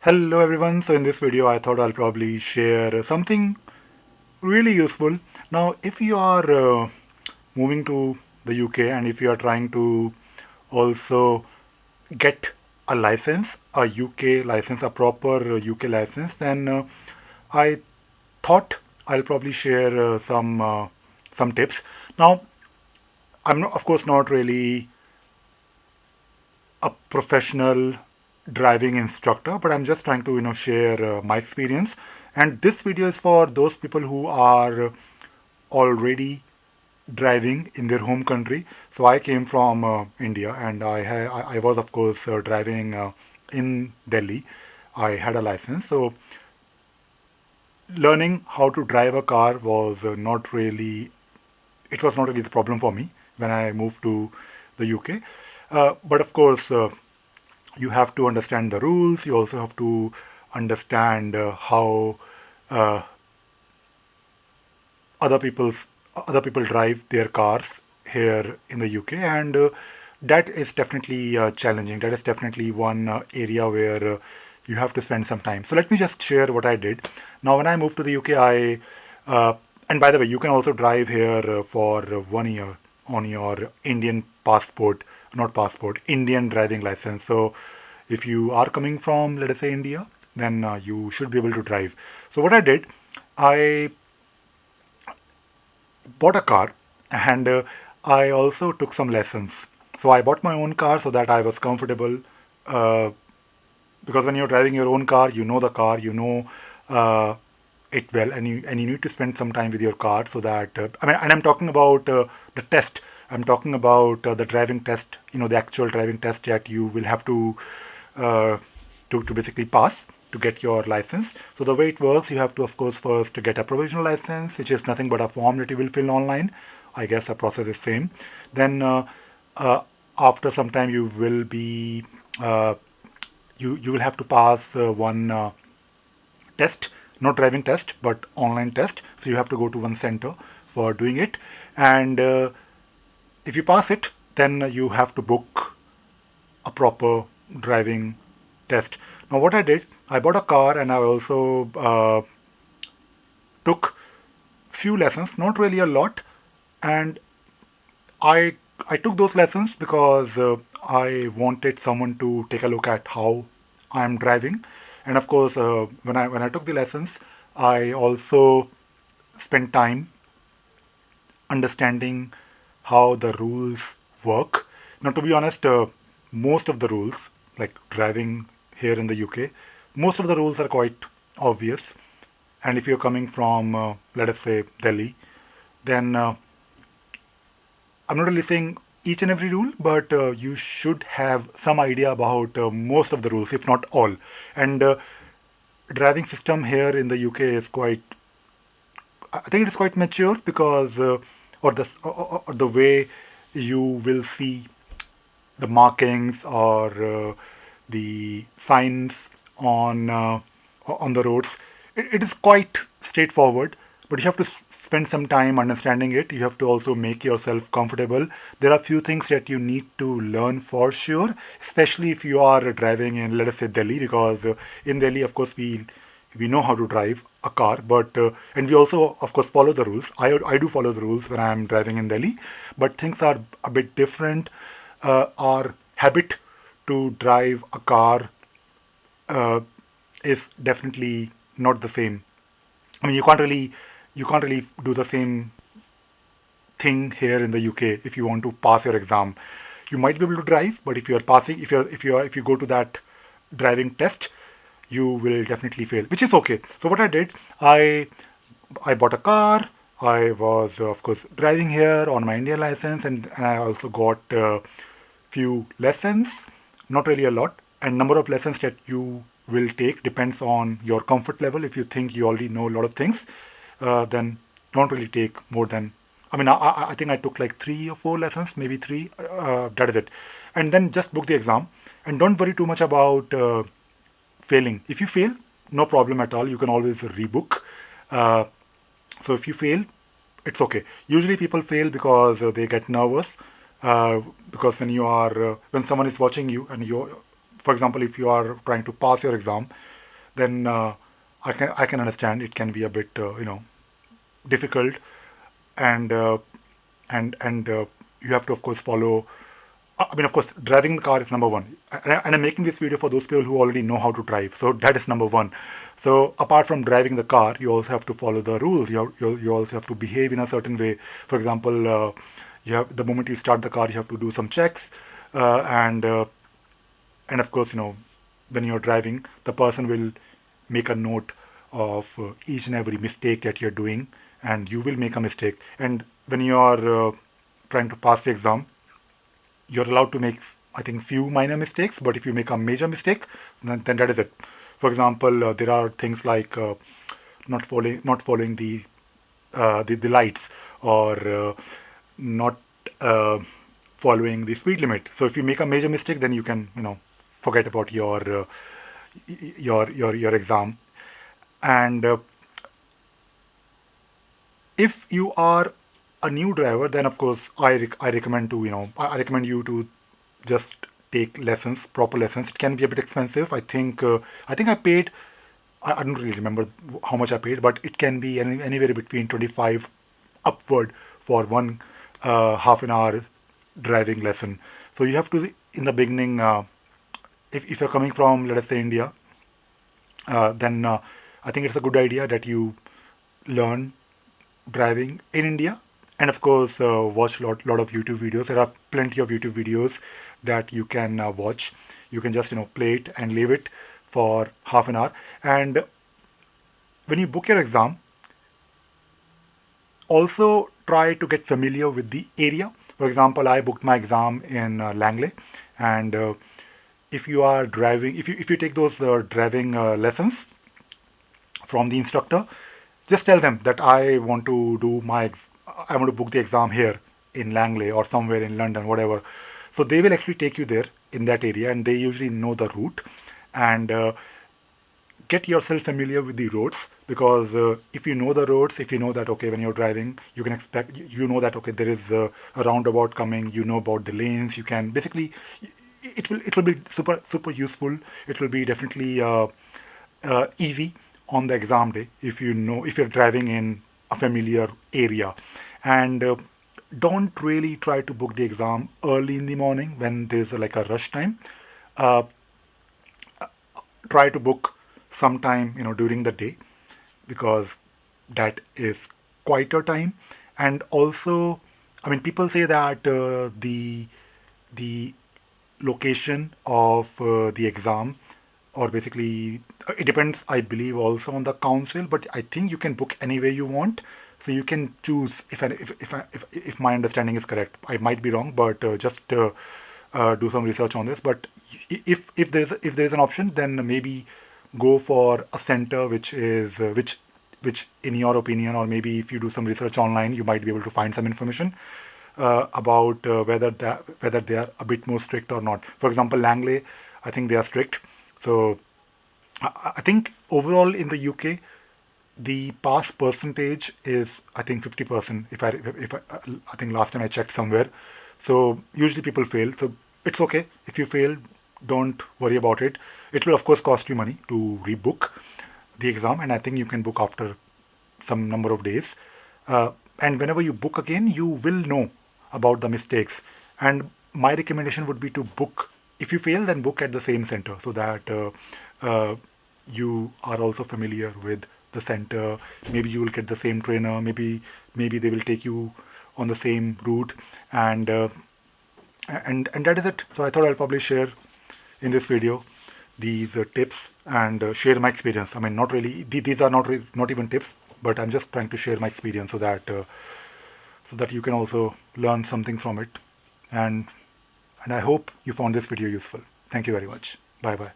Hello everyone. So in this video I thought I'll probably share something really useful. Now if you are moving to the UK and if you are trying to also get a license, a UK license, a proper UK license, then I thought I'll probably share some tips. Now I'm not, of course not really a professional driving instructor, but I'm just trying to share my experience. And this video is for those people who are already driving in their home country. So I came from India, and I was of course driving in Delhi. I had a license, so learning how to drive a car was not really it was not really the problem for me when I moved to the UK. But of course, you have to understand the rules. You also have to understand how uh, other people's other people drive their cars here in the UK, and that is definitely challenging. That is definitely one area where you have to spend some time. So let me just share what I did. Now, when I moved to the UK, and by the way, you can also drive here for 1 year on your Indian passport, not passport, Indian driving license. So if you are coming from, let us say, India, then you should be able to drive. So what I did, I bought a car, and I also took some lessons. So I bought my own car so that I was comfortable. Uh, because when you're driving your own car, you know the car, you know uh, it well, and you need to spend some time with your car so that and I'm talking about the test. I'm talking about the driving test. The actual driving test that you will have uh, to basically pass to get your license. So the way it works, you have to of course first get a provisional license, which is nothing but a form that you will fill online. I guess the process is same. Then uh, after some time you will be uh, you will have to pass one test, not driving test, but online test. So you have to go to one center for doing it, and if you pass it, then you have to book a proper driving test. Now, what I did, I bought a car and I also took few lessons, not really a lot, and I I took those lessons because I wanted someone to take a look at how I'm driving, and of course, when I took the lessons, I also spent time understanding how the rules work. Now, to be honest, most of the rules, like driving here in the UK, most of the rules are quite obvious. And if you're coming from, let us say, Delhi, then I'm not really saying each and every rule, but you should have some idea about most of the rules, if not all. And driving system here in the UK is quite, I think it is quite mature because, or the way you will see the markings or the signs on the roads. It is quite straightforward, but you have to spend some time understanding it. You have to also make yourself comfortable. There are few things that you need to learn for sure, especially if you are driving in, let us say, Delhi, because in Delhi, of course, we know how to drive a car, but and we also of course follow the rules. I do follow the rules when I'm driving in Delhi, but things are a bit different. Our habit to drive a car uh, is definitely not the same. I mean, you can't really do the same thing here in the UK if you want to pass your exam. You might be able to drive, but if you are passing, if you go to that driving test, you will definitely fail, which is okay. So what I did, I bought a car. I was of course driving here on my Indian license, and I also got few lessons, not really a lot, and number of lessons that you will take depends on your comfort level. If you think you already know a lot of things, then don't really take more than. I mean, I think I took like 3 or 4 lessons, maybe three. That is it, and then just book the exam, and don't worry too much about failing. If you fail, no problem at all. You can always rebook. Uh, so if you fail, it's okay. Usually people fail because they get nervous. Uh, because when someone is watching you and you, for example, if you are trying to pass your exam, then I can understand it can be a bit difficult, and you have to of course follow. I mean, of course, driving the car is number one, and I'm making this video for those people who already know how to drive. So that is number one. So apart from driving the car, you also have to follow the rules. You also have to behave in a certain way. For example, you have the moment you start the car, you have to do some checks, and of course, when you're driving, the person will make a note of each and every mistake that you're doing, and you will make a mistake. And when you are trying to pass the exam, you're allowed to make, I think, few minor mistakes, but if you make a major mistake, then that is it. For example, there are things like not following the lights, or not uh, following the speed limit. So if you make a major mistake, then you can forget about your exam. And if you are a new driver, then of course I recommend to I recommend you to just take lessons, proper lessons. It can be a bit expensive. I think I paid. I don't really remember how much I paid, but it can be anywhere between 25 upward for one half an hour driving lesson. So you have to, in the beginning, if you're coming from, let us say, India, then I think it's a good idea that you learn driving in India, and of course watch lot of YouTube videos. There are plenty of YouTube videos that you can watch. You can just play it and leave it for half an hour. And when you book your exam, also try to get familiar with the area. For example, I booked my exam in Langley, and if you are driving, if you take those driving lessons from the instructor, just tell them that I want to book the exam here in Langley or somewhere in London, whatever. So they will actually take you there in that area, and they usually know the route. And get yourself familiar with the roads, because if you know the roads, if you know that okay, when you're driving, you can expect, you know that okay, there is a roundabout coming, you know about the lanes, you can basically, it will be super useful. It will be definitely easy on the exam day if if you're driving in a familiar area. And don't really try to book the exam early in the morning when there's like a rush time. uh, Try to book sometime during the day, because that is quieter time. And also, I mean, people say that the location of the exam, or basically it depends, I believe, also on the council, but I think you can book any way you want. So you can choose, if my understanding is correct. I might be wrong, but just do some research on this. But if there's an option, then maybe go for a center which in your opinion, or maybe if you do some research online, you might be able to find some information about whether they are a bit more strict or not. For example, Langley, I think they are strict. So I think overall in the UK, the pass percentage is, I think, 50%. I think last time I checked somewhere. So usually people fail. So it's okay if you fail. Don't worry about it. It will of course cost you money to rebook the exam, and I think you can book after some number of days. And whenever you book again, you will know about the mistakes. And my recommendation would be to book. If you fail, then book at the same center, so that you are also familiar with the center. Maybe you will get the same trainer. Maybe they will take you on the same route, and and that is it. So I thought I'll probably share in this video these tips, and share my experience. I mean, not really. These are not even tips, but I'm just trying to share my experience, so that you can also learn something from it. And I hope you found this video useful. Thank you very much. Bye bye.